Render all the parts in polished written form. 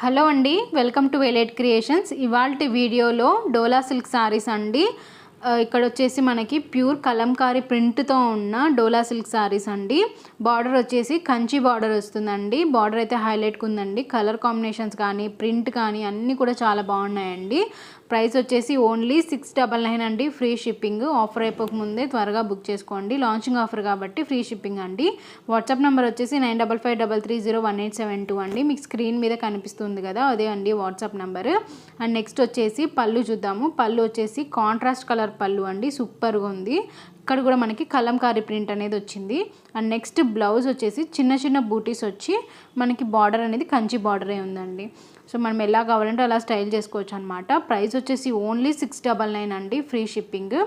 Hello అండి, welcome to elite creations. ఇవాల్టి వీడియోలో డోలా సిల్క్ సారీస్ అండి. ఇక్కడ వచ్చేసి మనకి ప్యూర్ కలంకారీ ప్రింట్తో ఉన్న డోలా సిల్క్ సారీస్ అండి. బార్డర్ వచ్చేసి కంచి బార్డర్ వస్తుందండి. బార్డర్ అయితే హైలైట్గా ఉందండి. కలర్ కాంబినేషన్స్ కానీ ప్రింట్ కానీ అన్నీ కూడా చాలా బాగున్నాయండి. ప్రైస్ వచ్చేసి ఓన్లీ 699 అండి. Free shipping. ఆఫర్ అయిపోక ముందే త్వరగా బుక్ చేసుకోండి. లాంచింగ్ ఆఫర్ కాబట్టి ఫ్రీ షిప్పింగ్ అండి. వాట్సాప్ నెంబర్ వచ్చేసి 9553301872 అండి. మీకు స్క్రీన్ మీద కనిపిస్తుంది కదా, అదే అండి వాట్సాప్ నెంబర్. అండ్ నెక్స్ట్ వచ్చేసి పళ్ళు చూద్దాము. పళ్ళు వచ్చేసి కాంట్రాస్ట్ కలర్ పళ్ళు అండి. సూపర్గా ఉంది. ఇక్కడ కూడా మనకి కలంకారీ ప్రింట్ అనేది వచ్చింది. అండ్ నెక్స్ట్ బ్లౌజ్ వచ్చేసి చిన్న చిన్న బూటీస్ వచ్చి మనకి బార్డర్ అనేది కంచి బార్డరే ఉందండి. సో మనం ఎలా కావాలంటే అలా స్టైల్ చేసుకోవచ్చు అనమాట. ప్రైస్ వచ్చేసి ఓన్లీ 699 అండి. Free shipping.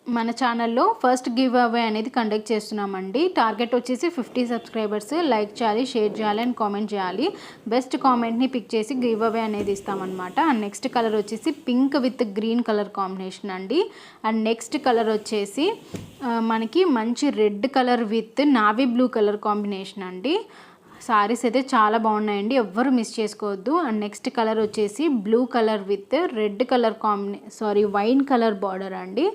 మన ఛానల్లో ఫస్ట్ గివ్ అవే అనేది కండక్ట్ చేస్తున్నామండి. టార్గెట్ వచ్చేసి 50 సబ్స్క్రైబర్స్. లైక్ చేయాలి, షేర్ చేయాలి అండ్ కామెంట్ చేయాలి. బెస్ట్ కామెంట్ని పిక్ చేసి గివ్ అవే అనేది ఇస్తామన్నమాట. అండ్ నెక్స్ట్ కలర్ వచ్చేసి pink with green colour combination అండి. అండ్ నెక్స్ట్ కలర్ వచ్చేసి మనకి మంచి red colour with navy blue colour combination అండి. సారీస్ అయితే చాలా బాగున్నాయండి, ఎవ్వరు మిస్ చేసుకోవద్దు. అండ్ నెక్స్ట్ కలర్ వచ్చేసి blue colour with red colour wine colour border అండి.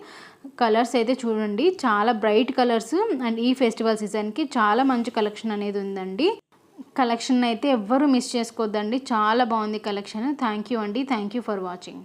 కలర్స్ అయితే చూడండి, చాలా బ్రైట్ కలర్స్. అండ్ ఈ ఫెస్టివల్ సీజన్కి చాలా మంచి కలెక్షన్ అనేది ఉందండి. కలెక్షన్ అయితే ఎవ్వరు మిస్ చేసుకోవద్దండి, చాలా బాగుంది కలెక్షన్. థ్యాంక్ యూ అండి. Thank you for watching.